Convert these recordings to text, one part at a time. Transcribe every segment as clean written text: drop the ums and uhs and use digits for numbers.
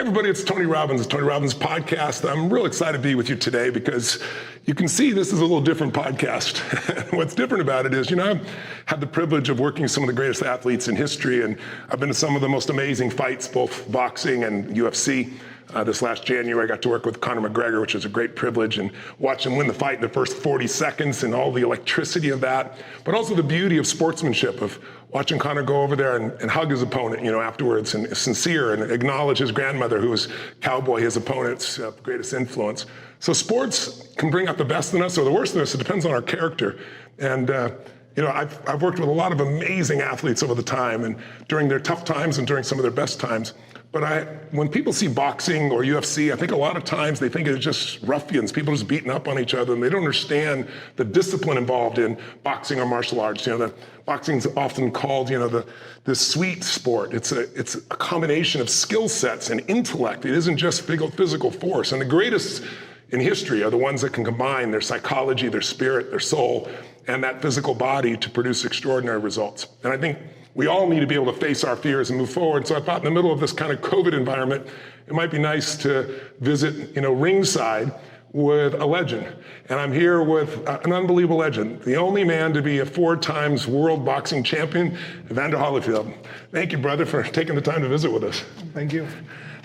everybody, it's Tony Robbins, the Tony Robbins podcast. I'm real excited to be with you today because you can see this is a little different podcast. What's different about it is, I've had the privilege of working with some of the greatest athletes in history, and I've been to some of the most amazing fights, both boxing and UFC. This last January, I got to work with Conor McGregor, which was a great privilege, and watch him win the fight in the first 40 seconds and all the electricity of that, but also the beauty of sportsmanship, of watching Conor go over there and hug his opponent, afterwards, and sincere, and acknowledge his grandmother, who was Cowboy, his opponent's greatest influence. So sports can bring out the best in us or the worst in us. It depends on our character. And I've worked with a lot of amazing athletes over the time, and during their tough times and during some of their best times. But when people see boxing or UFC, I think a lot of times they think it's just ruffians, people just beating up on each other, and they don't understand the discipline involved in boxing or martial arts. The boxing's often called, the sweet sport. It's a combination of skill sets and intellect. It isn't just physical force. And the greatest in history are the ones that can combine their psychology, their spirit, their soul, and that physical body to produce extraordinary results. And I think we all need to be able to face our fears and move forward. So I thought in the middle of this kind of COVID environment, it might be nice to visit, ringside with a legend. And I'm here with an unbelievable legend, the only man to be a 4 times world boxing champion, Evander Holyfield. Thank you, brother, for taking the time to visit with us. Thank you.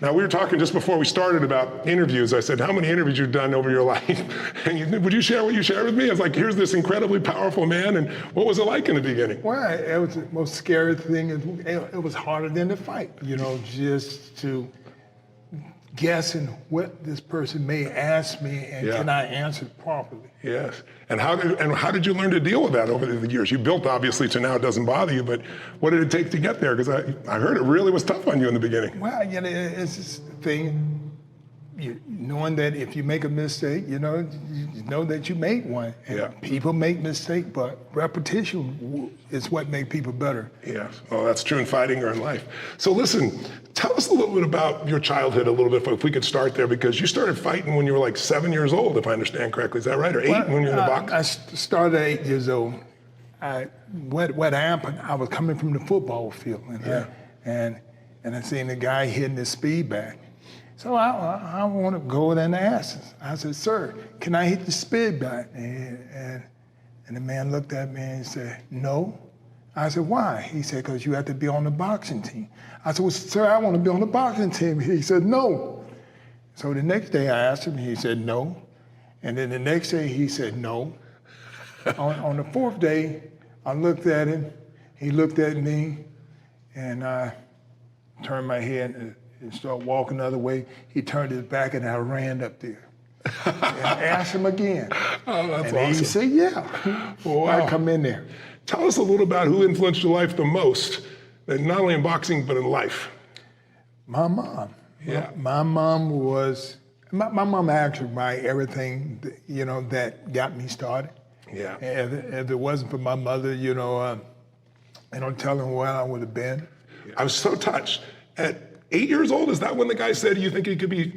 Now, we were talking just before we started about interviews. I said, how many interviews you've done over your life? And would you share what you shared with me? I was like, here's this incredibly powerful man, and what was it like in the beginning? Well, it was the most scary thing. It was harder than the fight, just to guessing what this person may ask me, and can I answer it properly? Yes. And how did you learn to deal with that over the years? You built, obviously, to now it doesn't bother you, but what did it take to get there? Because I heard it really was tough on you in the beginning. Well, it's this thing, knowing that if you make a mistake, you know that you made one. And people make mistakes, but repetition is what makes people better. Yes. Well, that's true in fighting or in life. So listen, tell us a little bit about your childhood a little bit, if we could start there, because you started fighting when you were like 7 years old, if I understand correctly. Is that right? Or 8 when you were in the box? I started at 8 years old. What happened, I was coming from the football field, and I seen the guy hitting his speed bag. So I want to go there and ask him. I said, sir, can I hit the speed bag? And the man looked at me and said, no. I said, why? He said, because you have to be on the boxing team. I said, well, sir, I want to be on the boxing team. He said, no. So the next day I asked him, he said, no. And then the next day he said, no. on the 4th day, I looked at him, he looked at me, and I turned my head and started walking the other way. He turned his back, and I ran up there and asked him again. Oh, that's and awesome. He said, yeah. Wow. I come in there. Tell us a little about who influenced your life the most, not only in boxing, but in life. My mom. Yeah. My mom was, my mom actually buy everything, that got me started. Yeah. If it wasn't for my mother, I don't tell him where I would have been. I was so touched. At 8 years old, is that when the guy said you think he could be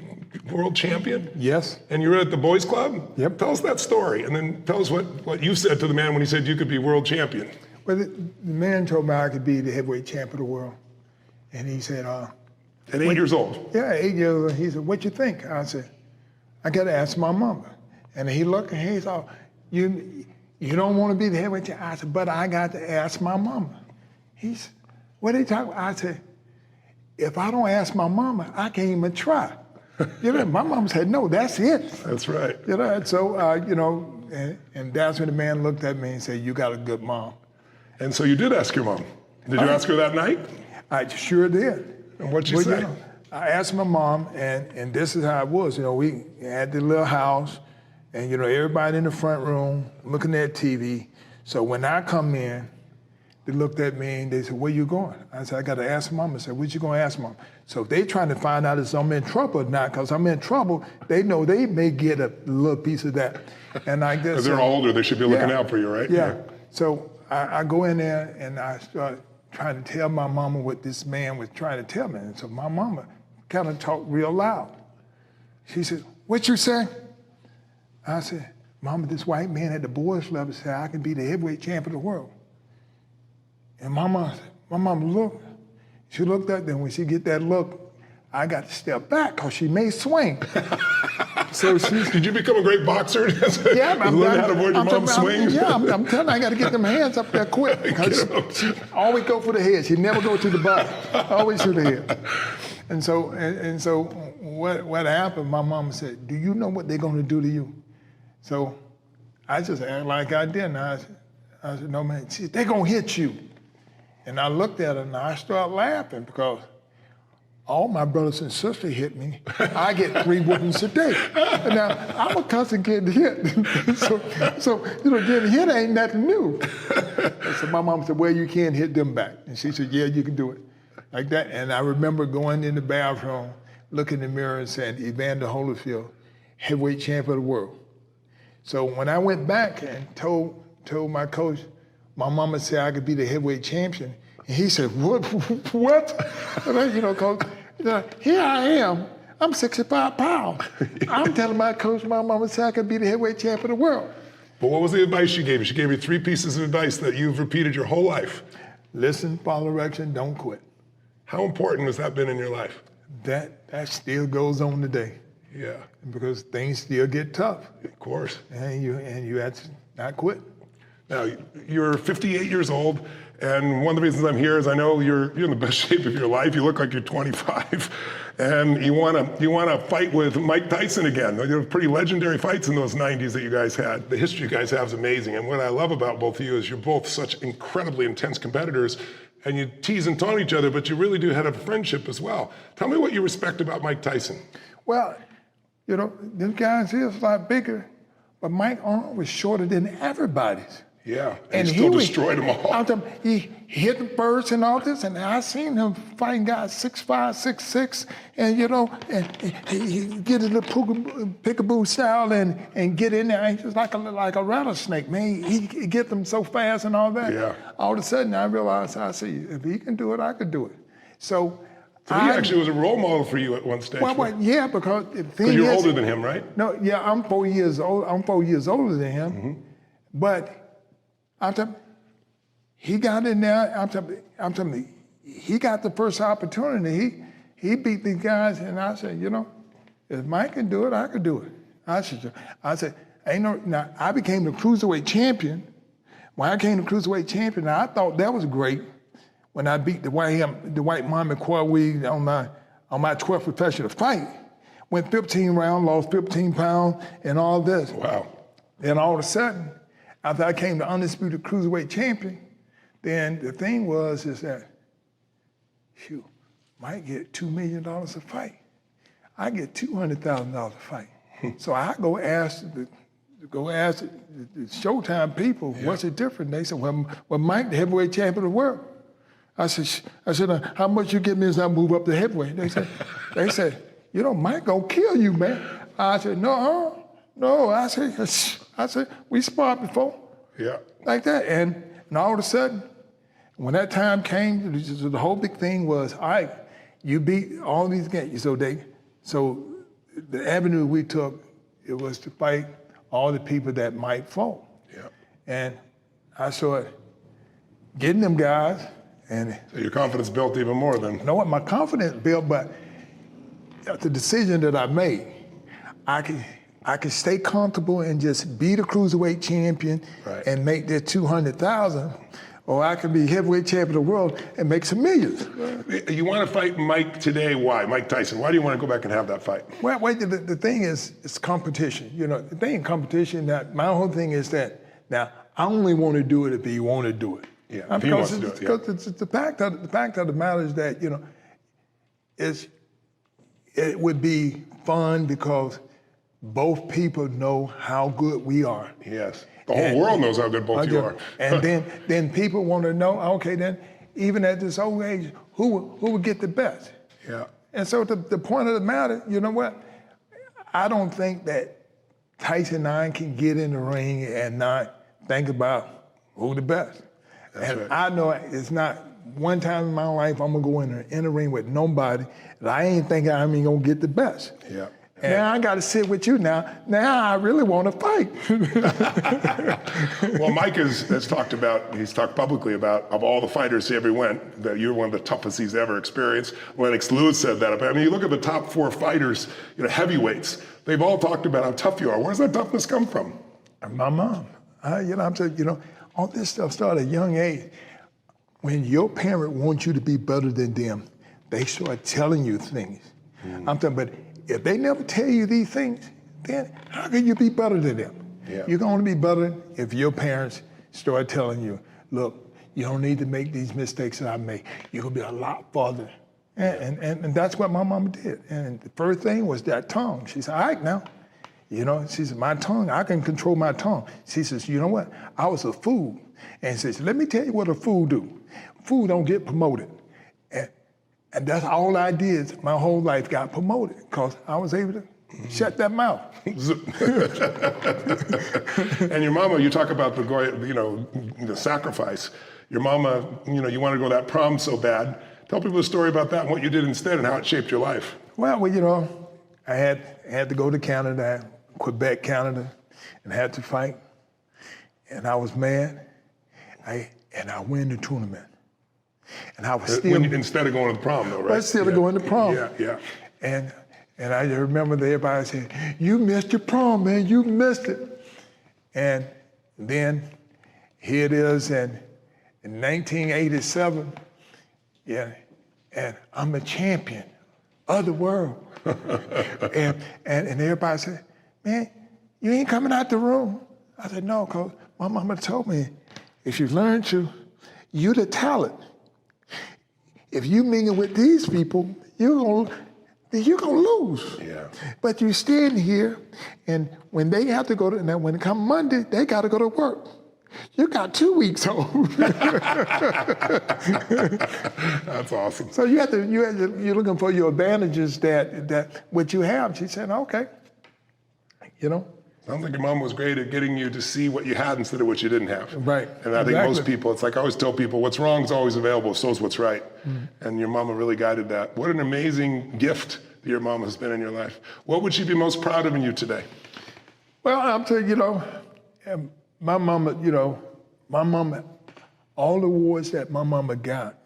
world champion? Yes. And you were at the boys club? Yep. Tell us that story, and then tell us what you said to the man when he said you could be world champion. Well, the man told me I could be the heavyweight champion of the world. And he said, at 8 years old? Yeah, 8 years old. He said, what you think? I said, I got to ask my mama. And he looked and he said, you don't want to be the heavyweight champion? I said, but I got to ask my mama. He said, what are you talking about? I said, if I don't ask my mama, I can't even try. My mama said, no, that's it. That's right. So, and that's when the man looked at me and said, you got a good mom. And so you did ask your mom. Did you ask her that night? I sure did. And what'd she say? I asked my mom, and this is how it was. We had the little house, and everybody in the front room looking at TV. So when I come in, they looked at me and they said, where you going? I said, I got to ask mom. I said, what you going to ask mom? So if they trying to find out if I'm in trouble or not, because I'm in trouble, they know they may get a little piece of that. And I guess— Because they're older, they should be looking out for you, right? Yeah. So I go in there and I start trying to tell my mama what this man was trying to tell me. And so my mama kind of talked real loud. She said, what you say? I said, mama, this white man at the boys club said I can be the heavyweight champion of the world. And my mom looked. She looked at them. When she get that look, I got to step back because she may swing. So did you become a great boxer? Yeah, I'm learn how to avoid your mom's swings. I'm telling you, I got to get them hands up there quick. Because she always go for the head. She never go to the body. Always to the head. And so what happened? My mama said, "Do you know what they're going to do to you?" So I just acted like I didn't. I said, "No, man. She said, they're going to hit you." And I looked at her and I started laughing because all my brothers and sisters hit me. I get 3 whoopings a day. Now, I'm accustomed to getting hit. so getting hit ain't nothing new. So my mom said, well, you can't hit them back. And she said, yeah, you can do it. Like that. And I remember going in the bathroom, looking in the mirror and saying, Evander Holyfield, heavyweight champion of the world. So when I went back and told my coach, my mama said I could be the heavyweight champion. And he said, what? Coach, here I am. I'm 65 pounds. I'm telling my coach, my mama said I could be the heavyweight champion of the world. But what was the advice she gave you? She gave you 3 pieces of advice that you've repeated your whole life. Listen, follow direction, don't quit. How important has that been in your life? That still goes on today. Yeah. Because things still get tough. Of course. And you have to not quit. Now, you're 58 years old, and one of the reasons I'm here is I know you're in the best shape of your life. You look like you're 25, and you want to fight with Mike Tyson again. There were pretty legendary fights in those 90s that you guys had. The history you guys have is amazing, and what I love about both of you is you're both such incredibly intense competitors, and you tease and taunt each other, but you really do have a friendship as well. Tell me what you respect about Mike Tyson. Well, this guy's here is a lot bigger, but Mike's arm was shorter than everybody's. Yeah, and he still destroyed them all. He hit them first and all this, and I seen him fighting guys 6'5", 6'6", and he get in the peekaboo style and get in there. He's just like a rattlesnake, man. He get them so fast and all that. Yeah. All of a sudden, I realized, I see, if he can do it, I could do it. So he actually was a role model for you at one stage. Well, yeah, because the thing is, because you're older than him, right? No, yeah, I'm 4 years old. I'm 4 years older than him, but. He got in there. I'm telling you, he got the first opportunity. He beat these guys, and I said, if Mike can do it, I can do it. I said, ain't no. Now I became the cruiserweight champion. When I became the cruiserweight champion, I thought that was great. When I beat the white Muhammad Qawi on my 12th professional fight, went 15 rounds, lost 15 pounds, and all this. Wow. Then all of a sudden, after I came the undisputed cruiserweight champion, then the thing is that, Mike get $2 million a fight. I get $200,000 a fight. So I go ask the Showtime people, what's the difference? They said, well, Mike, the heavyweight champion of the world. I said, how much you give me as I move up to heavyweight? They said, Mike gonna kill you, man. I said, no. I said, we sparred before. Yeah. Like that. And all of a sudden, when that time came, the whole big thing was, all right, you beat all these guys. So the avenue we took, it was to fight all the people that Mike fought. Yeah. And I started getting them guys. And so your confidence built even more then. You know what? My confidence built, but the decision that I made, I could stay comfortable and just be the cruiserweight champion and make that $200,000, or I could be heavyweight champion of the world and make some millions. You want to fight Mike today? Why? Mike Tyson. Why do you want to go back and have that fight? Well, the thing is, it's competition. The thing in competition, my whole thing is that, now, I only want to do it if he want to do it. Yeah, if he wants to do it, yeah. Because the fact of the matter is that, it would be fun because both people know how good we are. Yes. The whole world knows how good both you are. And then people want to know, okay, then even at this old age, who would get the best? Yeah. And so the point of the matter, you know what? I don't think that Tyson and I can get in the ring and not think about who the best. That's right. I know it's not one time in my life I'm gonna go in the ring with nobody, and I ain't thinking I'm even gonna get the best. Yeah. Now I got to sit with you now. Now I really want to fight. Well, Mike has talked about, he's talked publicly about, of all the fighters he ever went, that you're one of the toughest he's ever experienced. Lennox Lewis said that. I mean, you look at the top 4 fighters, heavyweights, they've all talked about how tough you are. Where does that toughness come from? My mom. I'm saying, all this stuff started at a young age. When your parent wants you to be better than them, they start telling you things. I'm talking, but if they never tell you these things, then how can you be better than them? Yeah. You're going to be better if your parents start telling you, look, you don't need to make these mistakes that I make. You're going to be a lot farther. And that's what my mama did. And the first thing was that tongue. She said, all right now. She said, my tongue, I can control my tongue. She says, you know what? I was a fool. And she says, let me tell you what a fool do. Fool don't get promoted. And that's all I did. My whole life got promoted because I was able to shut that mouth. And your mama, you talk about the sacrifice. Your mama, you want to go to that prom so bad. Tell people the story about that and what you did instead and how it shaped your life. Well, I had to go to Canada, Quebec, Canada, and had to fight. And I was mad. I win the tournament. And I was still... Instead of going to the prom, though, right? Instead of going to prom. Yeah. And I remember everybody saying, you missed your prom, man, you missed it. And then here it is in 1987, and I'm a champion of the world. and everybody said, man, you ain't coming out the room. I said, no, because my mama told me, if you learn to, you the talent. If you mingle with these people, you're gonna lose. Yeah. But you stand here, and when they have to go to, now when it comes Monday, they got to go to work. You got 2 weeks off. That's awesome. So you're looking for your advantages that what you have. She said, okay, Sounds like your mom was great at getting you to see what you had instead of what you didn't have. Right. And I think most people, it's like I always tell people, what's wrong is always available, so is what's right. And your mama really guided that. What an amazing gift that your mama has been in your life. What would she be most proud of in you today? Well, I'm telling you, my mama, all the awards that my mama got,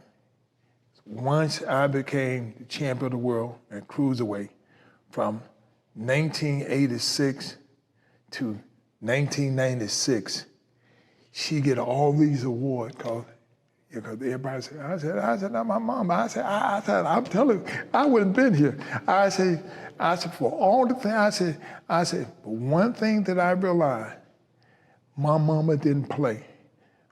once I became the champion of the world at cruiserweight from 1986 to 1996, she get all these awards because everybody said, I said, not my mom. I said, I'm telling you, I wouldn't have been here. I said, for all the things, I said, but one thing that I realized, my mama didn't play.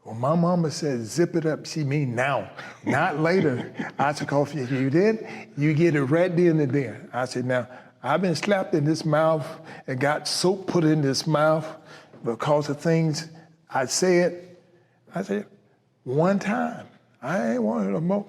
When my mama said, zip it up, she mean now, not later. I said, if you did, you get it right then and there. I said, now, I've been slapped in this mouth and got soap put in this mouth because of things I said. I said, one time, I ain't wanted no more.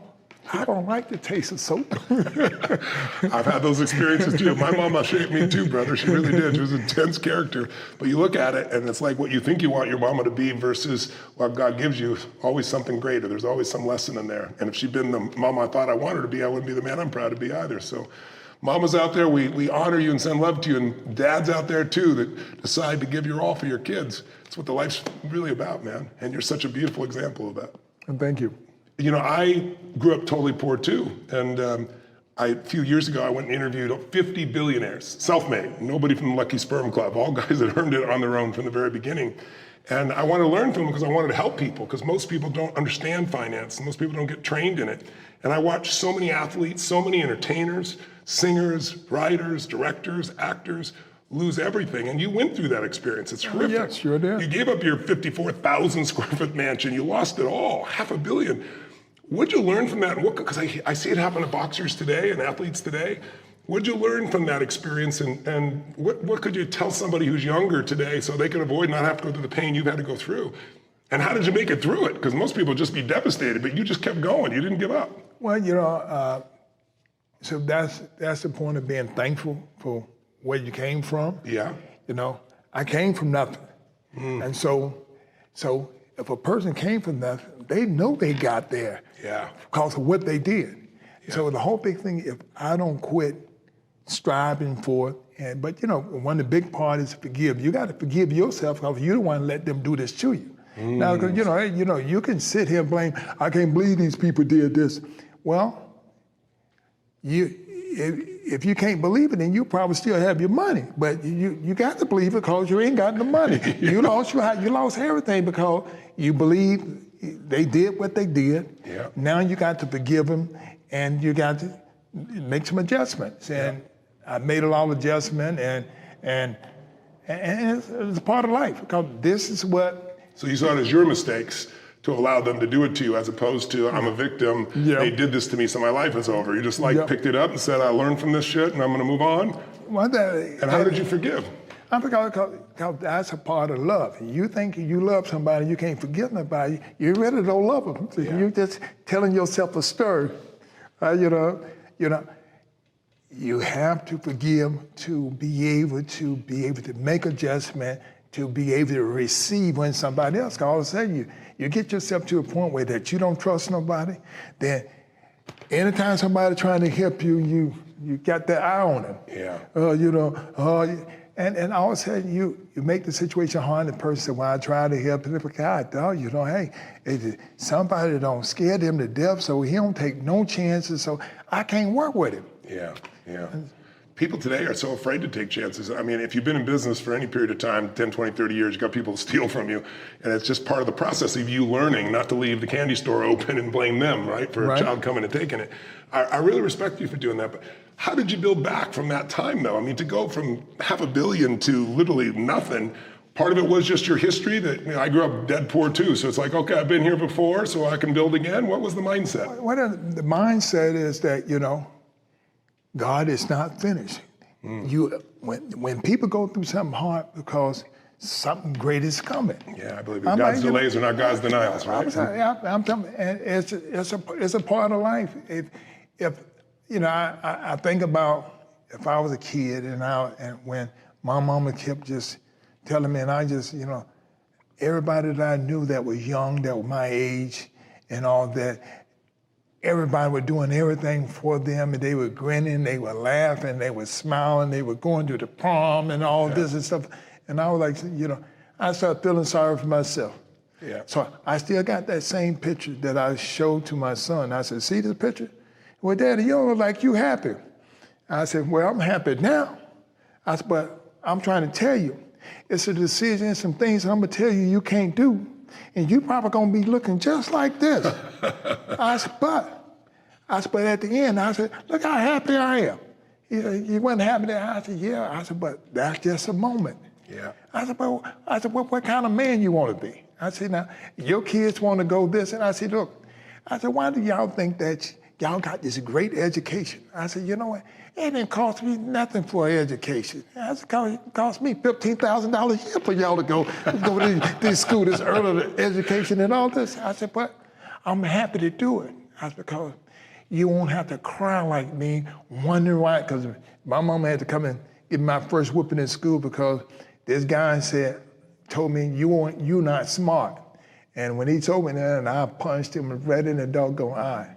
I don't like the taste of soap. I've had those experiences too. My mama shaped me too, brother. She really did. She was an intense character. But you look at it and it's like what you think you want your mama to be versus what God gives you, always something greater. There's always some lesson in there. And if she'd been the mama I thought I wanted her to be, I wouldn't be the man I'm proud to be either. So mamas out there, we honor you and send love to you. And dads out there too that decide to give your all for your kids. It's what the life's really about, man. And you're such a beautiful example of that. And thank you. I grew up totally poor too. And a few years ago, I went and interviewed 50 billionaires, self-made, nobody from the Lucky Sperm Club, all guys that earned it on their own from the very beginning. And I wanted to learn from them because I wanted to help people, because most people don't understand finance, and most people don't get trained in it. And I watched so many athletes, so many entertainers, singers, writers, directors, actors, lose everything. And you went through that experience. It's horrific. Yes, sure did. You gave up your 54,000 square foot mansion. You lost it all, $500 million. What'd you learn from that? Because I see it happen to boxers today and athletes today. What'd you learn from that experience? And what could you tell somebody who's younger today so they can avoid not have to go through the pain you've had to go through? And how did you make it through it? Because most people just be devastated, but you just kept going. You didn't give up. Well, so that's the point of being thankful for where you came from. Yeah. I came from nothing. And so if a person came from nothing, they know they got there. Yeah. Because of what they did. Yeah. So the whole big thing, if I don't quit striving for it. But one of the big part is forgive. You got to forgive yourself because you don't want to let them do this to you. Now, because you can sit here and blame. I can't believe these people did this. Well, if you can't believe it, then you probably still have your money. But you got to believe it because you ain't got no money. You lost everything because you believe they did what they did. Yeah. Now you got to forgive them, and you got to make some adjustments. And I made a lot of adjustments, and it's a part of life because this is what. So you saw it as your mistakes to allow them to do it to you, as opposed to I'm a victim. Yeah. They did this to me, so my life is over. You just picked it up and said, I learned from this shit, and I'm going to move on. And how did you forgive? Because that's a part of love. You think you love somebody, you can't forgive nobody. You really don't love them. So you're just telling yourself a story. You have to forgive to be able to make adjustment, to be able to receive when somebody else. All of a sudden, you get yourself to a point where that you don't trust nobody. Then, anytime somebody trying to help you, you got that eye on them. Yeah. And all of a sudden, you make the situation hard. The person said, "Well, I tried to help him, but God, hey, somebody don't scare them to death, so he don't take no chances. So I can't work with him." Yeah. People today are so afraid to take chances. I mean, if you've been in business for any period of time, 10, 20, 30 years, you've got people to steal from you. And it's just part of the process of you learning not to leave the candy store open and blame them, right, for a child coming and taking it. I really respect you for doing that. But how did you build back from that time, though? I mean, to go from $500 million to literally nothing, part of it was just your history that I grew up dead poor too. So it's like, okay, I've been here before, so I can build again. What was the mindset? The mindset is that, God is not finished. When people go through something hard because something great is coming. Yeah, I believe it. God's delays are not God's denials, right? I'm telling you, it's a part of life. If I think about if I was a kid and when my mama kept just telling me, and I just, everybody that I knew that was young, that was my age, and all that. Everybody was doing everything for them, and they were grinning, they were laughing, they were smiling, they were going to the prom and all this and stuff. And I was like, I started feeling sorry for myself. Yeah. So I still got that same picture that I showed to my son. I said, "See this picture? Well, Daddy, you don't look like you happy." I said, "Well, I'm happy now." I said, "But I'm trying to tell you, it's a decision, some things I'm gonna tell you can't do. And you probably gonna be looking just like this." I said, but at the end, I said, "Look how happy I am." He said, "You wasn't happy there?" I said, "Yeah." I said, "But that's just a moment." Yeah. I said, what kind of man you want to be?" I said, "Now, your kids want to go this." And I said, "Look," I said, "why do y'all think that y'all got this great education?" I said, "You know what? It didn't cost me nothing for education. It cost me $15,000 a year for y'all to go to this school, this early education and all this." I said, "But I'm happy to do it." I said, "Because you won't have to cry like me, wondering why." Because my mama had to come and give me my first whooping in school because this guy told me, "You're not smart." And when he told me that, and I punched him right in the doggone eye.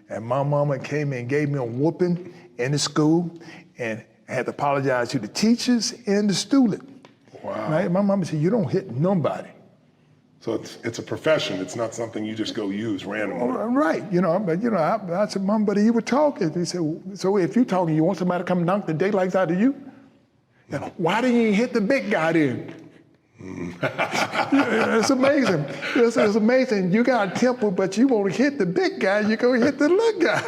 And my mama came and gave me a whooping in the school, and I had to apologize to the teachers and the student. Wow. Right? My mama said, "You don't hit nobody." So it's a profession. It's not something you just go use randomly. Right, but I said, "Mom, but he was talking." He said, "So if you're talking, you want somebody to come knock the daylights out of you? Why didn't you hit the big guy then?" It's amazing. It's amazing. You got a temper, but you won't hit the big guy. You go hit the little guy.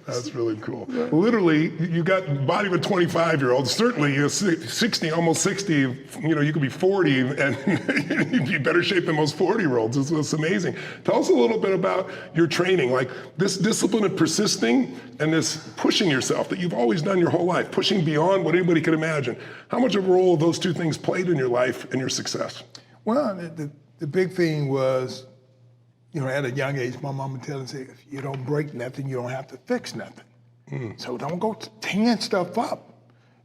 That's really cool. Literally, you got the body of a 25-year-old. Certainly, you're 60, almost 60. You could be 40 and you'd be in better shape than most 40-year-olds. It's amazing. Tell us a little bit about your training, like this discipline of persisting and this pushing yourself that you've always done your whole life, pushing beyond what anybody could imagine. How much of a role those two things played in your life and your success? Well, the big thing was, at a young age, my mama tells me, if you don't break nothing, you don't have to fix nothing. So don't go tearing stuff up.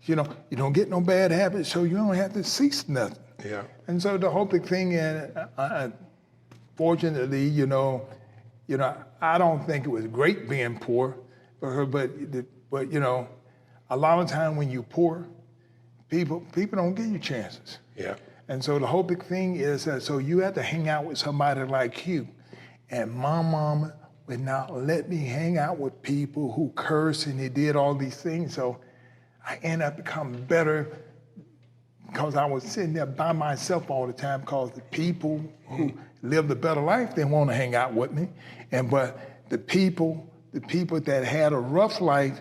You don't get no bad habits, so you don't have to cease nothing. Yeah. And so the whole big thing, and fortunately, I don't think it was great being poor, but a lot of time when you're poor, people don't give you chances. Yeah. And so the whole big thing is that so you have to hang out with somebody like you. And my mama would not let me hang out with people who curse and they did all these things. So I ended up becoming better because I was sitting there by myself all the time because the people who lived a better life didn't want to hang out with me. But the people that had a rough life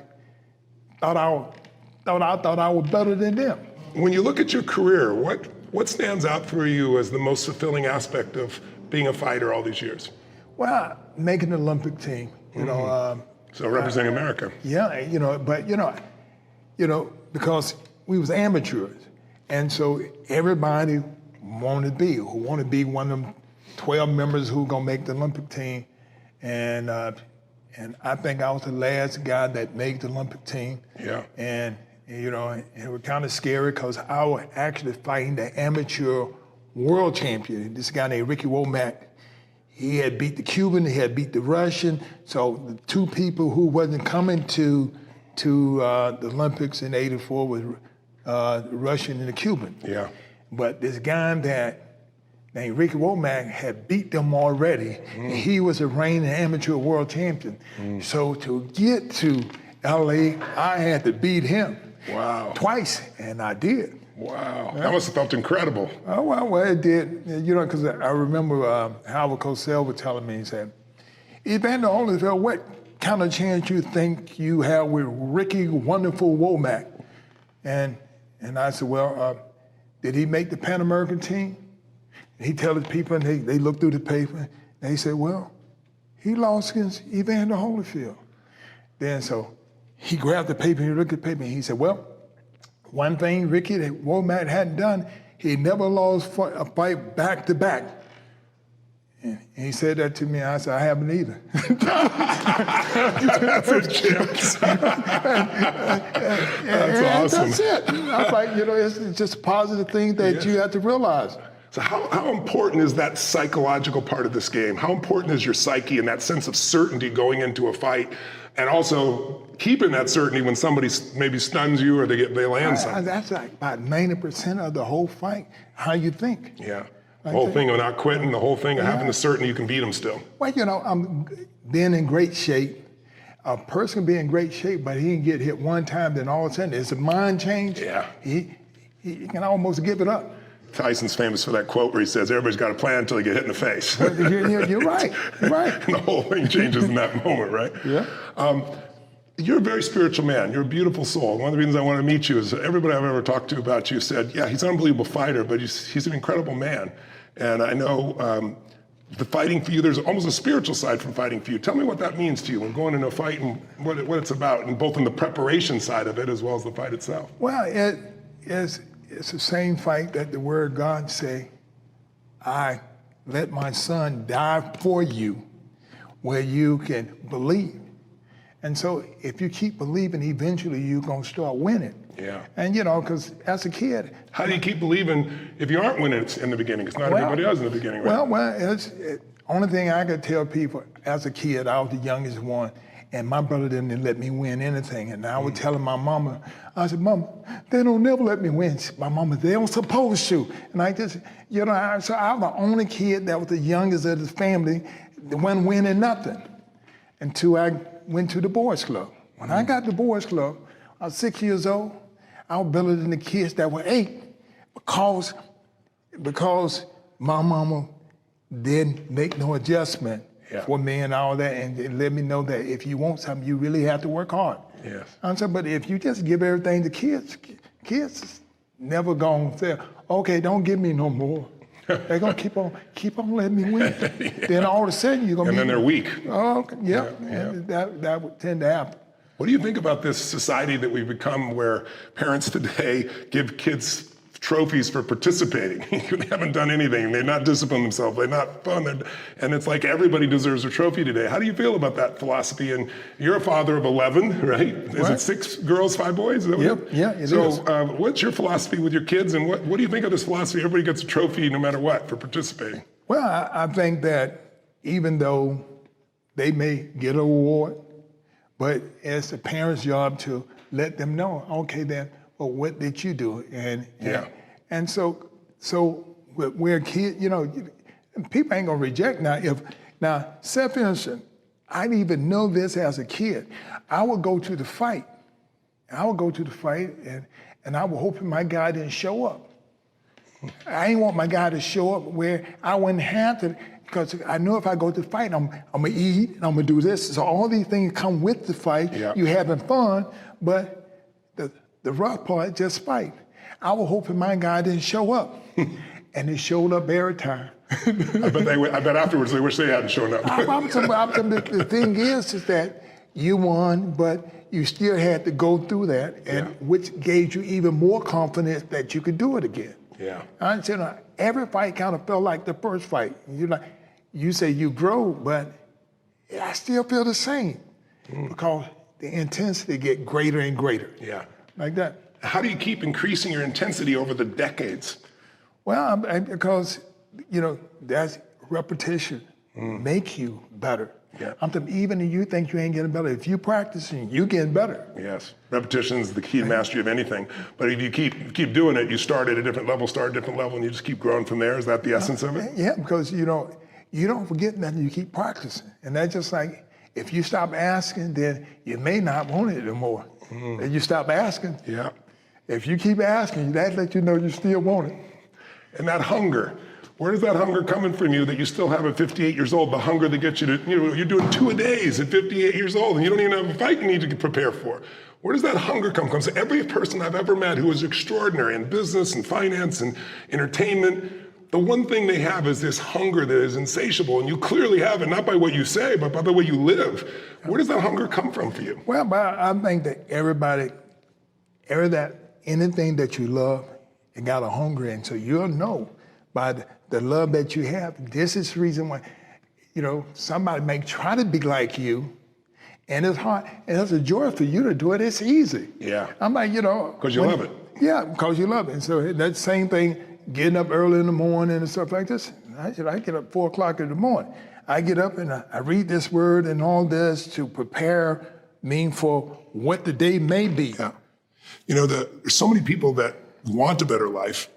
thought I was better than them. When you look at your career, what stands out for you as the most fulfilling aspect of being a fighter all these years? Well, making the Olympic team, you know. So representing America. Yeah, because we was amateurs. And so everybody wanted to be one of them 12 members who gonna make the Olympic team. And I think I was the last guy that made the Olympic team. Yeah. And it was kind of scary because I was actually fighting the amateur world champion. This guy named Ricky Womack. He had beat the Cuban, he had beat the Russian. So the two people who wasn't coming to the Olympics in '84 was the Russian and the Cuban. Yeah. But this guy named Ricky Womack had beat them already. And he was a reigning amateur world champion. So to get to LA, I had to beat him. Wow. Twice, and I did. Wow. That must have felt incredible. Oh, well, it did. Because I remember Howard Cosell was telling me, he said, Evander Holyfield, what kind of chance you think you have with Ricky Wonderful Womack? And I said, well, did he make the Pan American team? And he tell his people, and they looked through the paper, and they said, well, he lost against Evander Holyfield. Then so he grabbed the paper, and he looked at the paper, and he said, well, one thing Ricky that Womack hadn't done, he never lost a fight back to back. And he said that to me, and I said, I haven't either. That's a chance. That's awesome. That's it. I'm like, it's just a positive thing that you have to realize. So how important is that psychological part of this game? How important is your psyche and that sense of certainty going into a fight, and also keeping that certainty when somebody maybe stuns you or they land something? That's like about 90% of the whole fight, how you think. Yeah. The whole thing of not quitting, the whole thing of having the certainty you can beat them still. Well, I'm being in great shape. A person can be in great shape, but he can get hit one time, then all of a sudden it's a mind change. Yeah. He can almost give it up. Tyson's famous for that quote where he says, everybody's got a plan until they get hit in the face. Well, you're right. You're right. And the whole thing changes in that moment, right? Yeah. You're a very spiritual man. You're a beautiful soul. One of the reasons I wanted to meet you is everybody I've ever talked to about you said, yeah, he's an unbelievable fighter, but he's an incredible man. And I know the fighting for you, there's almost a spiritual side from fighting for you. Tell me what that means to you when going into a fight and what it's about, and both in the preparation side of it as well as the fight itself. Well, it's the same fight that the word of God say, I let my son die for you, where you can believe. And so if you keep believing, eventually you're going to start winning. Yeah. And because as a kid. How do you keep believing if you aren't winning in the beginning? Because not everybody does in the beginning, right? Well, only thing I could tell people, as a kid, I was the youngest one, and my brother didn't let me win anything. And I was telling my mama, I said, Mama, they don't never let me win. My mama, they don't supposed to. And I just, so I was the only kid that was the youngest of the family that wasn't winning nothing until I went to the boys club. When I got to the boys club, I was 6 years old. I was better than the kids that were 8 because my mama didn't make no adjustment for me and all that, and it let me know that if you want something, you really have to work hard. Yes. I said, but if you just give everything to kids never gonna say, okay, don't give me no more. They're gonna keep on letting me win. Then all of a sudden you're gonna and then they're weak. Oh, okay, yeah. And that would tend to happen. What do you think about this society that we've become where parents today give kids trophies for participating? They haven't done anything. They're not disciplined themselves. They're not fun. And it's like everybody deserves a trophy today. How do you feel about that philosophy? And you're a father of 11, right? Is it 6 girls, 5 boys? Yep, yeah, it is. So what's your philosophy with your kids? And what do you think of this philosophy? Everybody gets a trophy no matter what for participating. Well, I think that even though they may get an award, but it's the parents' job to let them know, okay, then, well, what did you do? And so we're kids, people ain't gonna reject now, self-innocent, I didn't even know this as a kid. I would go to the fight. And I was hoping my guy didn't show up. I didn't want my guy to show up where I wouldn't have to, because I know if I go to the fight, I'm gonna eat, and I'm gonna do this. So all these things come with the fight. Yeah. You having fun, but the rough part, just fight. I was hoping my guy didn't show up, and he showed up every time. I bet afterwards they wish they hadn't shown up. The thing is that you won, but you still had to go through that, and which gave you even more confidence that you could do it again. Yeah. I said every fight kind of felt like the first fight. You say you grow, but I still feel the same because the intensity get greater and greater. Yeah. Like that. How do you keep increasing your intensity over the decades? Well, because that's repetition make you better. Yeah. Even if you think you ain't getting better, if you practicing, you getting better. Yes, repetition is the key to mastery of anything. But if you keep doing it, you start at a different level, and you just keep growing from there. Is that the essence of it? Yeah, because you don't forget nothing. You keep practicing, and that's just like if you stop asking, then you may not want it anymore. And you stop asking. Yeah. If you keep asking, that lets you know you still want it. And that hunger. Where is that hunger coming from you that you still have at 58 years old? The hunger that gets you to, you're doing 2-a-days at 58 years old and you don't even have a fight you need to prepare for. Where does that hunger come from? So every person I've ever met who is extraordinary in business and finance and entertainment, the one thing they have is this hunger that is insatiable, and you clearly have it, not by what you say, but by the way you live. Where does that hunger come from for you? Well, I think that anything that you love, it got a hunger in, so you'll know by the love that you have. This is the reason why, somebody may try to be like you, and it's hard, and it's a joy for you to do it. It's easy. Yeah. I'm like, because you love it. Yeah, because you love it. And so that same thing, getting up early in the morning and stuff like this. I get up 4 o'clock in the morning. I get up and I read this word and all this to prepare me for what the day may be. Yeah. There's so many people that want a better life,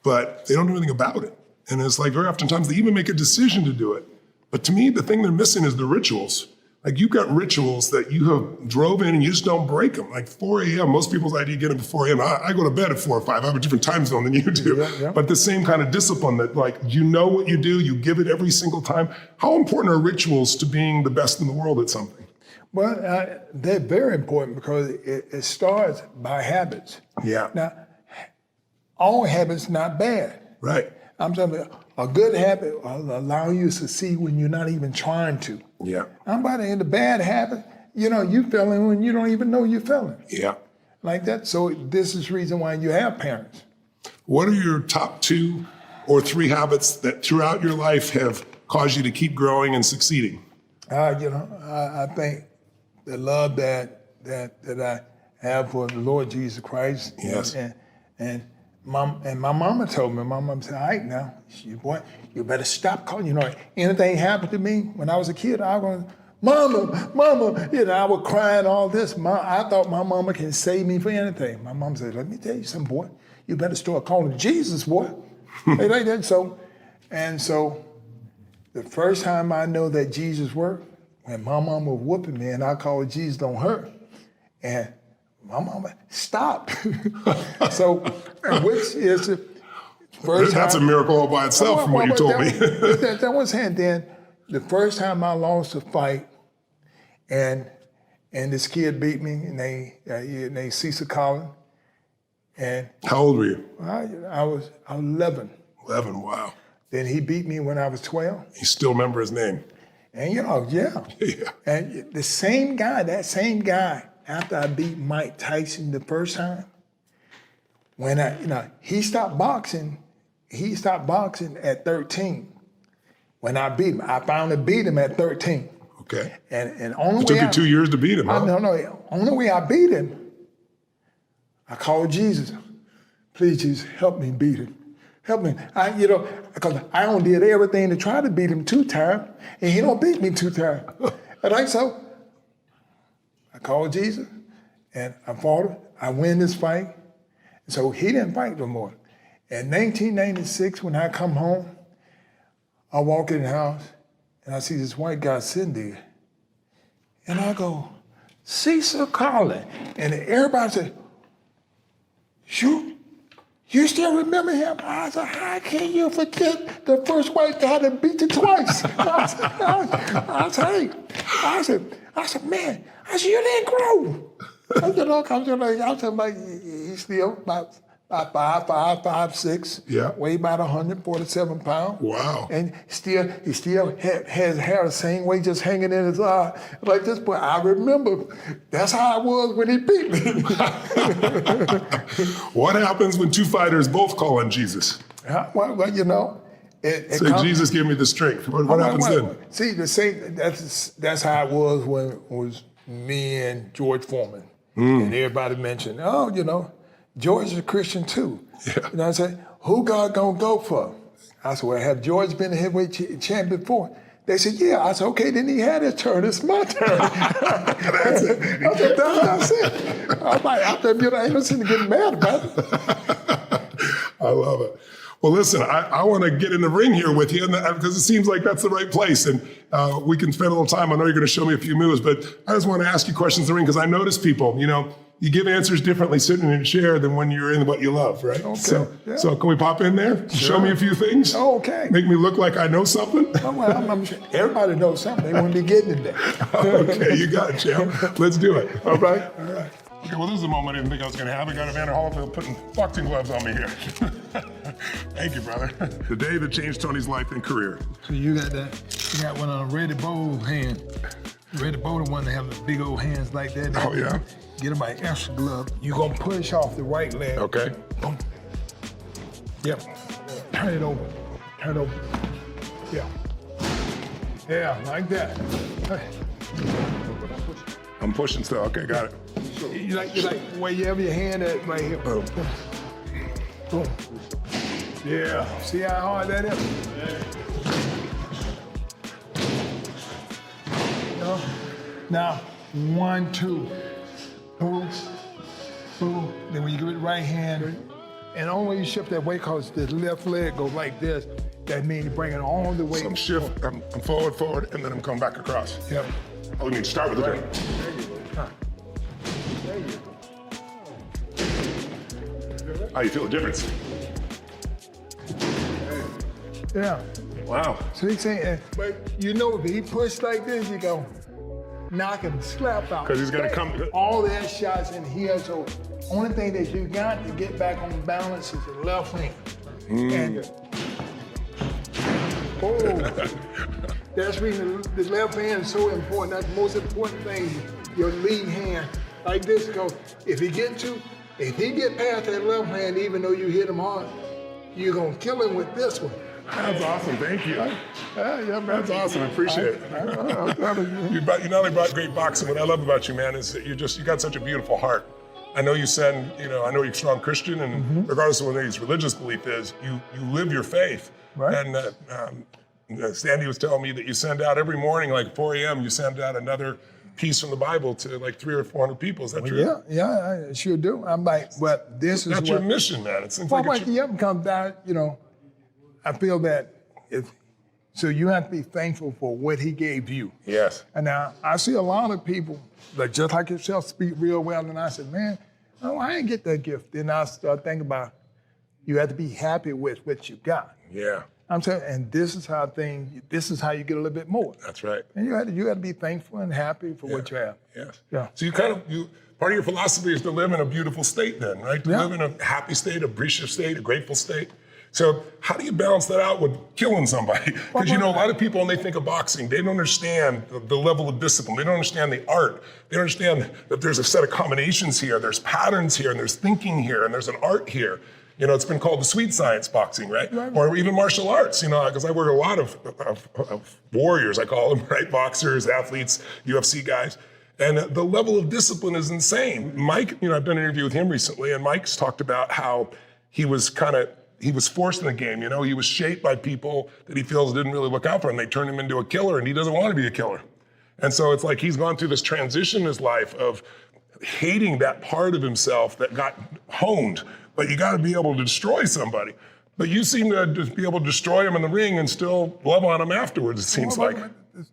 but they don't do anything about it. And it's like very oftentimes they even make a decision to do it. But to me, the thing they're missing is the rituals. Like you've got rituals that you have drove in and you just don't break them. Like 4 a.m., most people's idea get up at 4 a.m. I go to bed at 4 or 5. I have a different time zone than you do. Yeah. But the same kind of discipline that you know what you do, you give it every single time. How important are rituals to being the best in the world at something? Well, they're very important because it starts by habits. Yeah. Now, all habits not bad. Right. I'm talking about a good habit will allow you to succeed when you're not even trying to. Yeah. I'm about to end a bad habit. You failing when you don't even know you're failing. Yeah. Like that. So this is the reason why you have parents. What are your top 2 or 3 habits that throughout your life have caused you to keep growing and succeeding? I think the love that I have for the Lord Jesus Christ. Yes. And my mama told me, my mom said, all right now, boy, you better stop calling. Anything happened to me when I was a kid, I was going, mama, I would cry and all this. I thought my mama can save me for anything. My mom said, let me tell you something, boy. You better start calling Jesus, boy. Like that. So the first time I know that Jesus worked, when my mama was whooping me and I called Jesus on her, and my mama, stop. So, which is the first That's time, a miracle all by itself from what you told me. that was hand. Then the first time I lost a fight, and this kid beat me, and they Cecil Collins. And how old were you? I was 11. 11, wow. Then he beat me when I was 12. You still remember his name? And yeah. And that same guy, after I beat Mike Tyson the first time, when he stopped boxing at 13. When I beat him, I finally beat him at 13. Okay. And only it took you 2 years to beat him, huh? No. Only way I beat him, I called Jesus. Please, Jesus, help me beat him. Help me. Because I only did everything to try to beat him 2 times, and he don't beat me 2 times. And so I called Jesus, And I fought him. I win this fight. So he didn't fight no more. In 1996, when I come home, I walk in the house and I see this white guy sitting there. And I go, Cecil Collins. And everybody said, you still remember him? I said, how can you forget the first white guy that beat you twice? I said, man, you didn't grow. I said, like, he's still about 5'6". Yeah. Weigh about 147 pounds. Wow. And he still has hair the same way, just hanging in his eye like this. But I remember that's how I was when he beat me. What happens when two fighters both call on Jesus? Well, you know, Jesus gave me the strength. What happens then? See, the same. That's how it was when it was me and George Foreman, and everybody mentioned, oh, you know, George is a Christian too. Yeah. And I said, who God gonna go for? I said, well, have George been a heavyweight champ before? They said, yeah. I said, okay, then he had his turn. It's my turn. That's it. I said, that's it. I'm like, I said, you know, ain't no sense in getting mad about it. I love it. Well, listen, I want to get in the ring here with you because it seems like that's the right place. And we can spend a little time. I know you're going to show me a few moves, but I just want to ask you questions in the ring because I notice people, you know, you give answers differently sitting in a chair than when you're in what you love, right? Okay. So can we pop in there? Sure. Show me a few things? Okay. Make me look like I know something? Well, I'm sure everybody knows something. They wouldn't be getting it there. Okay, you got it, champ. Let's do it. All right. All right. Okay, well, this is a moment I didn't think I was going to have. I got Evander Holyfield putting boxing gloves on me here. Thank you, brother. The day that changed Tony's life and career. So you got that? You got one on a Reddy Bowl hand. Reddy Bowl the one that have the big old hands like that. Oh, yeah? Get him an extra glove. You're going to push off the right leg. Okay. Boom. Yep. Turn it over. Turn it over. Yeah. Yeah, like that. Hey. I'm pushing still. Okay, got it. You like where you have your hand at right here. Boom. Boom. Yeah. See how hard that is? No. Now, 1, 2. Boom. Boom. Then when you give it right hand, and only when you shift that weight, because the left leg goes like this, that means you're bringing all the weight. So I'm shift, I'm forward, and then I'm coming back across. Yep. Oh, we need to start with the ring. There you go. Huh. There you go. How you feel the difference? Yeah. Wow. So he's saying, but you know, if he pushed like this, you go knock him slap out. Because he's going to come. All that shots in here. So only thing that you got to get back on balance is the left hand. And that's reason the left hand is so important. That's the most important thing. Your lead hand like this. Because if he get past that left hand, even though you hit him hard, you're gonna kill him with this one. That's awesome. Thank you. Yeah, That's awesome. I appreciate it. You not only brought great boxing. What I love about you, man, is that you got such a beautiful heart. I know you send, I know you're a strong Christian, and regardless of what his religious belief is, you live your faith. Right. And Sandy was telling me that you send out every morning, like 4 a.m., you send out another piece from the Bible to like 300 or 400 people. Is that true? Yeah, I sure do. I'm like, but this is That's your mission, man. It seems like the up comes down, I feel that so you have to be thankful for what he gave you. Yes. And now I see a lot of people that just like yourself speak real well, and I said, man, I didn't get that gift. Then I start thinking about you have to be happy with what you got. Yeah. I'm saying, and this is how you get a little bit more. That's right. And you had to be thankful and happy for what you have. Yes. Yeah. So part of your philosophy is to live in a beautiful state then, right? To live in a happy state, appreciative state, a grateful state. So how do you balance that out with killing somebody? Because a lot of people, when they think of boxing, they don't understand the level of discipline. They don't understand the art. They don't understand that there's a set of combinations here, there's patterns here, and there's thinking here, and there's an art here. It's been called the sweet science boxing, right? Or even martial arts, because I work with a lot of warriors, I call them, right? Boxers, athletes, UFC guys. And the level of discipline is insane. Mike, I've done an interview with him recently, and Mike's talked about how he was forced in the game. He was shaped by people that he feels didn't really look out for him. They turned him into a killer, and he doesn't want to be a killer. And so it's like he's gone through this transition in his life of hating that part of himself that got honed. But you got to be able to destroy somebody. But you seem to just be able to destroy him in the ring and still love on him afterwards, it seems like.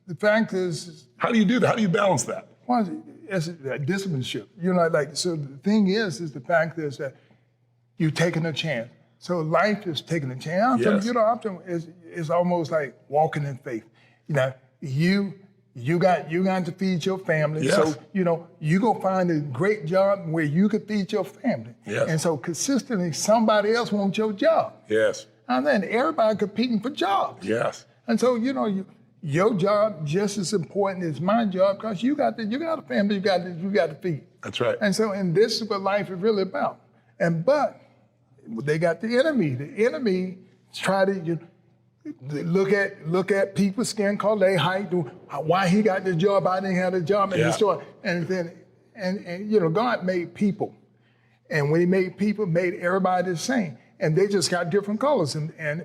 The fact is... How do you do that? How do you balance that? Well, it's a discipleship. You know, like, so the thing is the fact is that you're taking a chance. So life is taking a chance. Yes. You know, it's almost like walking in faith. You know, you got to feed your family. Yes. So, you know, you go find a great job where you can feed your family. Yes. And so consistently, somebody else wants your job. Yes. And then everybody competing for jobs. Yes. And so, you know, your job just as important as my job because you got a family you got to feed. That's right. And so, and this is what life is really about. But they got the enemy. The enemy try to look at people's skin color, their height, why he got the job, I didn't have the job, and destroy. And then, and you know, God made people, and when He made people, made everybody the same. And they just got different colors.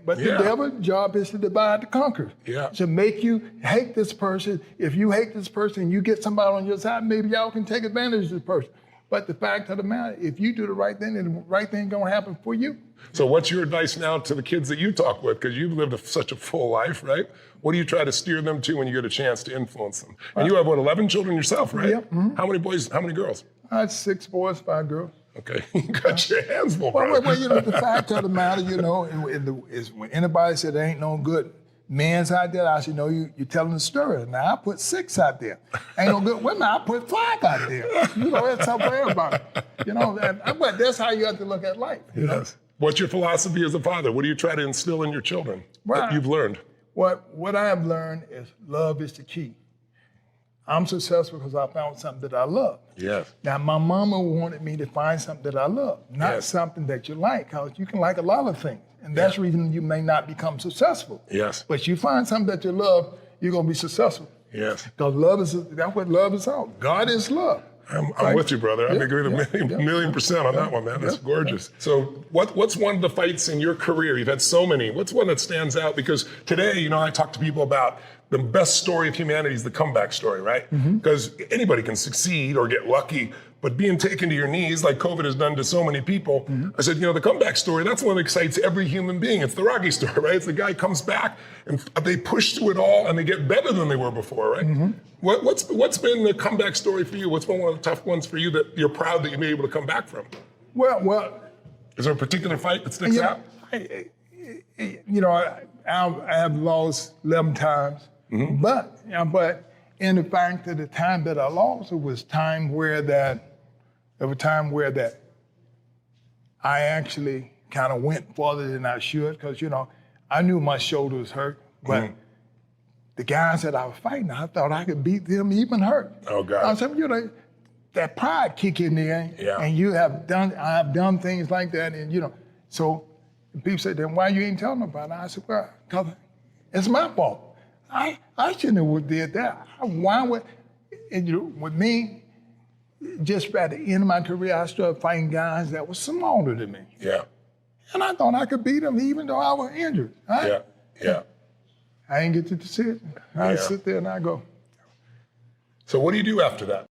But the devil's job is to divide to conquer. Yeah. To make you hate this person. If you hate this person, you get somebody on your side, maybe y'all can take advantage of this person. But the fact of the matter, if you do the right thing, then the right thing gonna happen for you. So what's your advice now to the kids that you talk with? Because you've lived such a full life, right? What do you try to steer them to when you get a chance to influence them? And you have, 11 children yourself, right? Yep. Mm-hmm. How many boys, how many girls? I had 6 boys, 5 girls. Okay, you got your hands full, bro. Well, you know, the fact of the matter, you know, is when anybody said there ain't no good men's out there, I said, no, you're telling the story. Now, I put 6 out there. Ain't no good women, I put 5 out there. You know, that's how for everybody. You know, but that's how you have to look at life. You know? What's your philosophy as a father? What do you try to instill in your children that you've learned? What I have learned is love is the key. I'm successful because I found something that I love. Yes. Now, my mama wanted me to find something that I love, not something that you like, because you can like a lot of things. And that's the reason you may not become successful. Yes. But you find something that you love, you're going to be successful. Yes. Because that's what love is all. God is love. I'm with you, brother. I agree with a million percent on that one, man. That's gorgeous. So what's one of the fights in your career? You've had so many. What's one that stands out? Because today, you know, I talk to people about the best story of humanity is the comeback story, right? Because anybody can succeed or get lucky, but being taken to your knees like COVID has done to so many people, I said, you know, the comeback story, that's one that excites every human being. It's the Rocky story, right? It's the guy comes back and they push through it all and they get better than they were before, right? What's been the comeback story for you? What's been one of the tough ones for you that you're proud that you've been able to come back from? Well, is there a particular fight that sticks out? You know, I have lost 11 times, but in the fact that the time that I lost, it was time where I actually kind of went farther than I should, because, you know, I knew my shoulder was hurt, but the guys that I was fighting, I thought I could beat them even hurt. Oh, God. I said, you know, that pride kick in there, and I've done things like that, and, you know, so people said, then why you ain't telling nobody? I said, well, because it's my fault. I shouldn't have did that. Why would, and, you know, with me, just at the end of my career, I started fighting guys that were smaller than me. Yeah. And I thought I could beat them even though I was injured. Right? Yeah. I didn't get to the decision. I sit there and I go. So what do you do after that?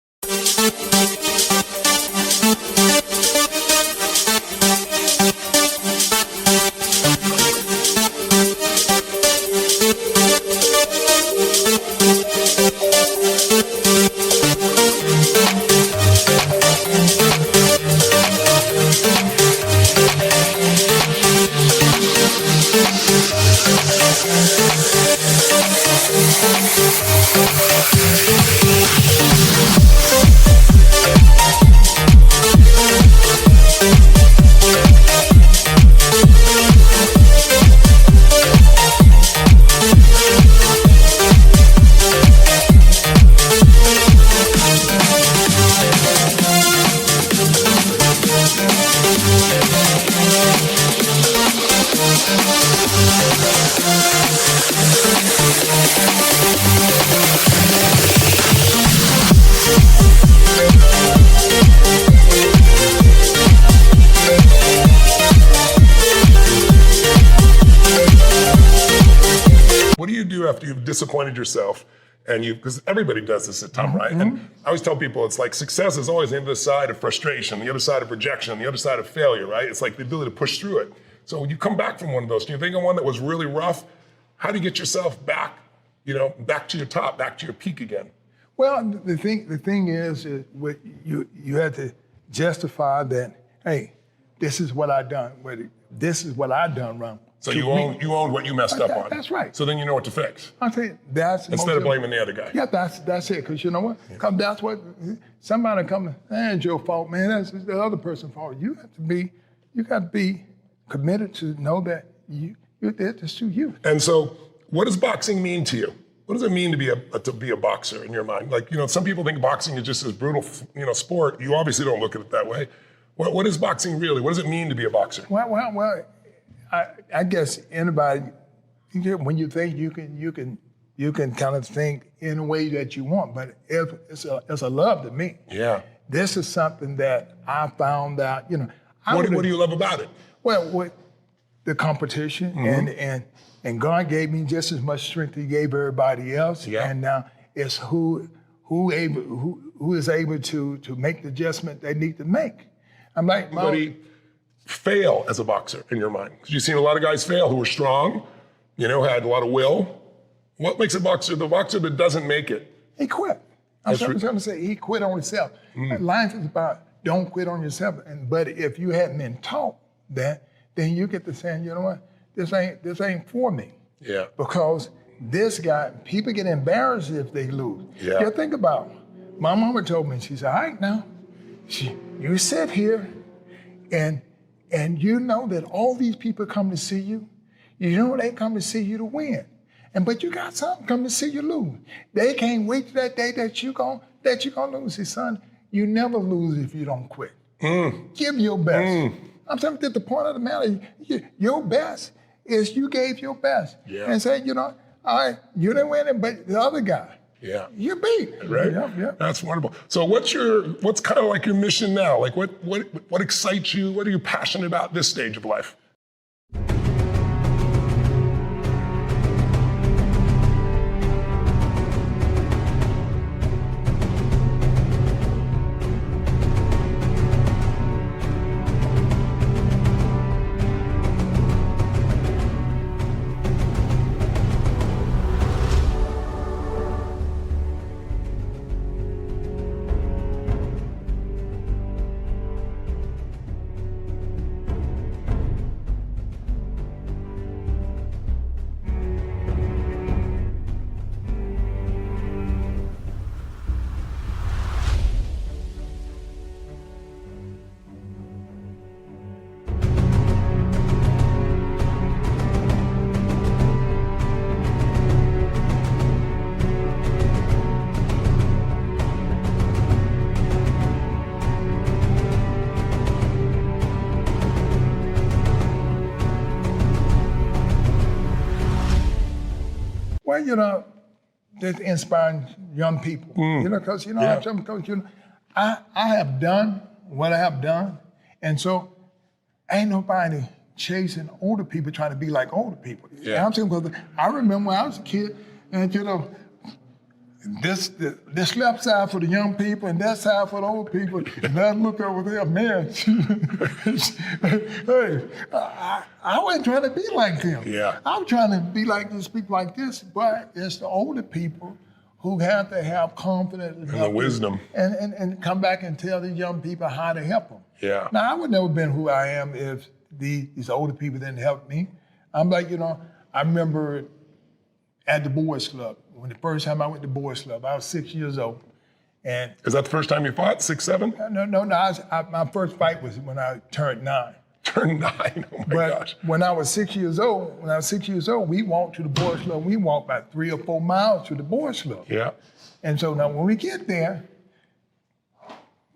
What do you do after you've disappointed yourself and because everybody does this at time, right? And I always tell people, it's like success is always the other side of frustration, the other side of rejection, the other side of failure, right? It's like the ability to push through it. So when you come back from one of those, do you think of one that was really rough? How do you get yourself back, back to your top, back to your peak again? Well, the thing is you had to justify that, hey, this is what I done. This is what I done wrong. So you owned what you messed up on. That's right. So then you know what to fix. I think that's instead of blaming the other guy. Yeah, that's it. Because you know what? Because that's what somebody come. That ain't your fault, man. That's the other person's fault. You got to be committed to know that you're there to suit you. And so, what does boxing mean to you? What does it mean to be a boxer in your mind? Like, some people think boxing is just this brutal, sport. You obviously don't look at it that way. What is boxing really? What does it mean to be a boxer? Well, I guess anybody, when you think you can kind of think in a way that you want, but it's a love to me. Yeah. This is something that I found out. What do you love about it? Well, the competition and God gave me just as much strength He gave everybody else. Yeah. And now it's who is able to make the adjustment they need to make. I'm like, anybody fail as a boxer in your mind? Because you've seen a lot of guys fail who were strong, had a lot of will. What makes the boxer that doesn't make it? He quit. I'm trying to say he quit on himself. Life is about don't quit on yourself. But if you hadn't been taught that, then you get to saying, you know what, this ain't for me. Yeah. Because this guy, people get embarrassed if they lose. Yeah. You think about it. My mama told me, she said, all right now, you sit here and you know that all these people come to see you. You know they come to see you to win. But you got some come to see you lose. They can't wait to that day that you're gonna lose. See, son, you never lose if you don't quit. Give your best. I'm telling you, the point of the matter, your best is you gave your best. Yeah. And say, all right, you didn't win it, but the other guy, you beat. Right? Yeah. That's wonderful. So what's kind of like your mission now? Like what excites you? What are you passionate about this stage of life? Well, that's inspiring young people. Because I have done what I have done, and so ain't nobody chasing older people trying to be like older people. Yeah. Because I remember when I was a kid, and this left side for the young people and that side for the old people. And I look over there, man. Hey, I wasn't trying to be like them. Yeah. I'm trying to be like these people like this, but it's the older people who have to have confidence and the wisdom and come back and tell these young people how to help them. Yeah. Now, I would never been who I am if these older people didn't help me. I'm like, I remember at the boys club. When the first time I went to boys club, I was 6 years old. And is that the first time you fought, 6, 7? No. My first fight was when I turned 9. Turned 9, oh my gosh. When I was 6 years old, we walked to the boys club. We walked about 3 or 4 miles to the boys club. Yeah. And so now when we get there,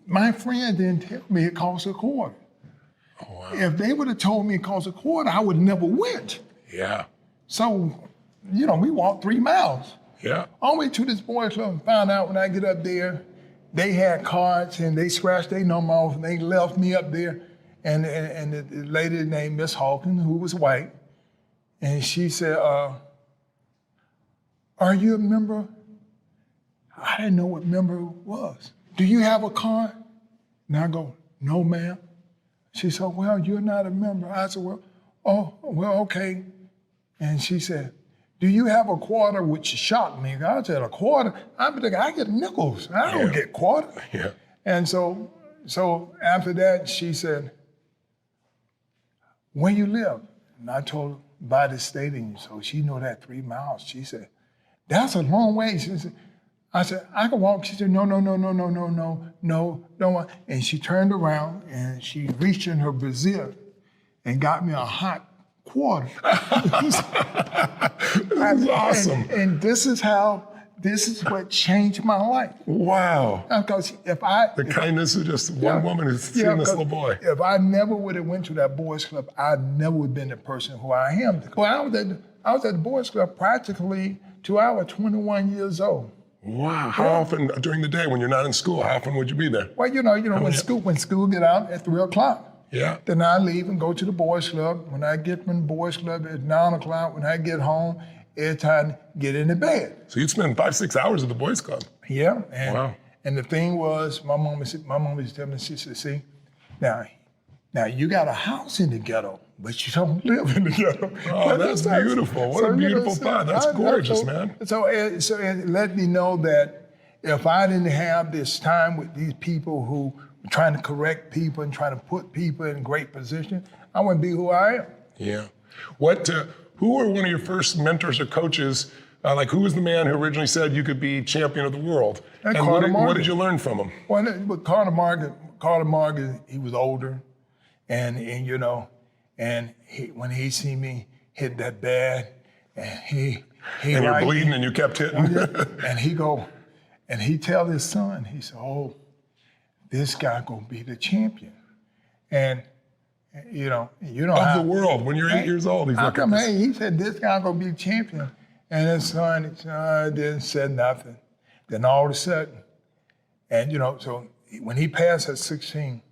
my friend didn't tell me it cost a quarter. Oh, wow. If they would have told me it cost a quarter, I would have never went. Yeah. So, we walked 3 miles. Yeah. All the way to this boys club and found out when I get up there, they had cards and they scratched their number off and they left me up there. And the lady named Miss Hawkins, who was white, and she said, are you a member I didn't know what member was. Do you have a card? And I go, no, ma'am. She said, well, you're not a member. I said, well, okay. And she said, do you have a quarter? Which shocked me. I said, a quarter? I get nickels. I don't get quarters. Yeah. And so after that, she said, where you live? And I told her, by the stadium. So she knew that 3 miles. She said, that's a long way. She said, I said, I can walk. She said, no. And she turned around and she reached in her brassiere and got me a hot quarter. This is awesome. And this is what changed my life. Wow. Because The kindness of just one woman who's seeing this little boy. If I never would have went to that boys club, I never would have been the person who I am. Well, I was at the boys club practically till I was 21 years old. Wow. How often during the day when you're not in school, how often would you be there? Well, when school get out at 3 o'clock. Yeah. Then I leave and go to the boys club. When I get from the boys club at 9 o'clock, when I get home, it's time to get into bed. So you'd spend 5-6 hours at the boys club. Yeah. Wow. And the thing was, my mom was telling me, she said, see, now you got a house in the ghetto, but you don't live in the ghetto. Oh, that's beautiful. What a beautiful thought. That's gorgeous, man. So it let me know that if I didn't have this time with these people who were trying to correct people and trying to put people in great position, I wouldn't be who I am. Yeah. Who were one of your first mentors or coaches? Who was the man who originally said you could be champion of the world? And what did you learn from him? Well, with Carter Morgan, he was older, and when he see me hit that bad, and you're bleeding and you kept hitting. and he tell his son, he said, oh, this guy gonna be the champion. And you know of the world when you're 8 years old. He's looking at this. He said, this guy gonna be the champion. And his son didn't say nothing. Then all of a sudden, and so when he passed at 16,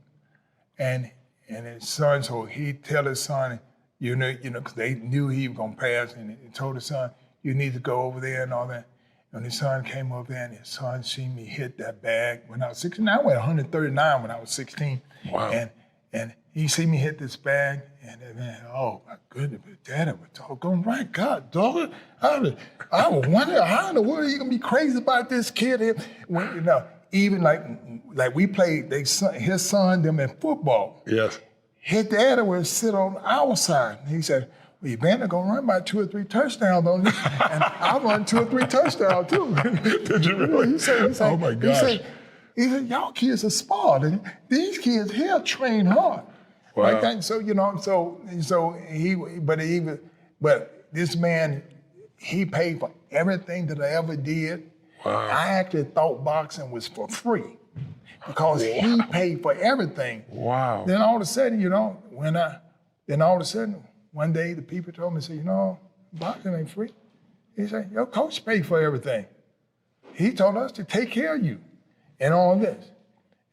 and his son, so he tell his son, because they knew he was gonna pass, and he told his son, you need to go over there and all that. And his son came over there, and his son seen me hit that bag when I was 16. I weighed 139 when I was 16. Wow. And he see me hit this bag, and then, oh my goodness, Daddy was doggone right, God, dog. I was wondering how in the world are you gonna be crazy about this kid? When, even like we played, his son them in football. Yes. His daddy would sit on our side. And he said, well, Evander gonna run by 2 or 3 touchdowns, don't you? And I run 2 or 3 touchdowns too. Did you really? He said, oh my gosh. He said, y'all kids are smart, and these kids here train hard. Wow. Like that. So but this man, he paid for everything that I ever did. Wow. I actually thought boxing was for free because he paid for everything. Wow. Then all of a sudden, one day the people told me, said, boxing ain't free. He said, your coach paid for everything. He told us to take care of you and all this.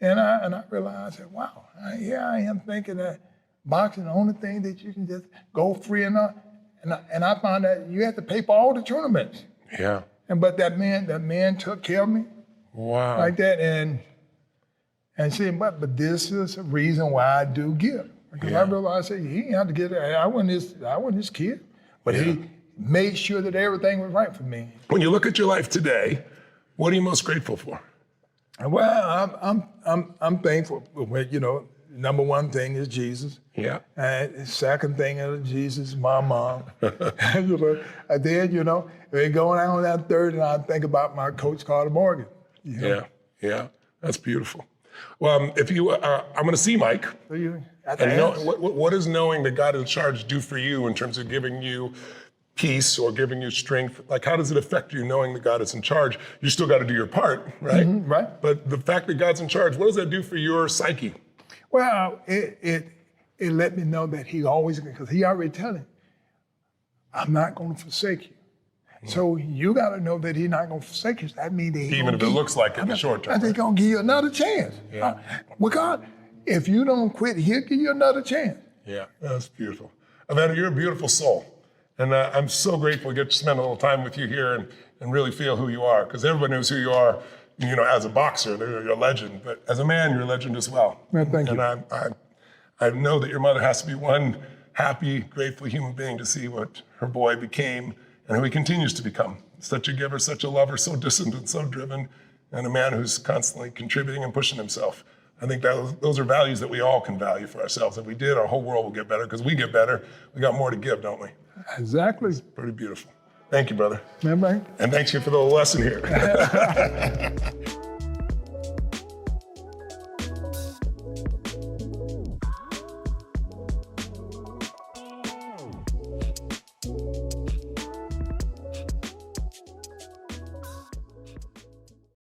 And I realized, I said, wow, here I am thinking that boxing is the only thing that you can just go free and all. And I found that you have to pay for all the tournaments. Yeah. But that man took care of me. Wow. Like that. And see, but this is a reason why I do give. Because I realized he didn't have to get it. I wasn't his kid. But he made sure that everything was right for me. When you look at your life today, what are you most grateful for? Well, I'm thankful. Number one thing is Jesus. Yeah. And the second thing is Jesus is my mom. And then, we're going on that third, and I think about my coach, Carter Morgan. Yeah, that's beautiful. Well, if you, I'm going to see Mike. What does knowing that God is in charge do for you in terms of giving you peace or giving you strength? Like, how does it affect you knowing that God is in charge? You still got to do your part, right? Mm-hmm, right. But the fact that God's in charge, what does that do for your psyche? Well, it let me know that he always, because he already telling me, I'm not going to forsake you. So you got to know that he's not going to forsake you. That means that even if it looks like it in the short term. I think he's going to give you another chance. Yeah. Well, God, if you don't quit, he'll give you another chance. Yeah, that's beautiful. Evander, you're a beautiful soul. And I'm so grateful to get to spend a little time with you here. and really feel who you are, because everybody knows who you are, you know, as a boxer, you're a legend, but as a man, you're a legend as well. Well, thank you. And I know that your mother has to be one happy, grateful human being to see what her boy became and who he continues to become. Such a giver, such a lover, so disciplined, so driven, and a man who's constantly contributing and pushing himself. I think that those are values that we all can value for ourselves. If we did, our whole world will get better, because we get better, we got more to give, don't we? Exactly. Pretty beautiful. Thank you, brother. Remember? And thanks you for the lesson here.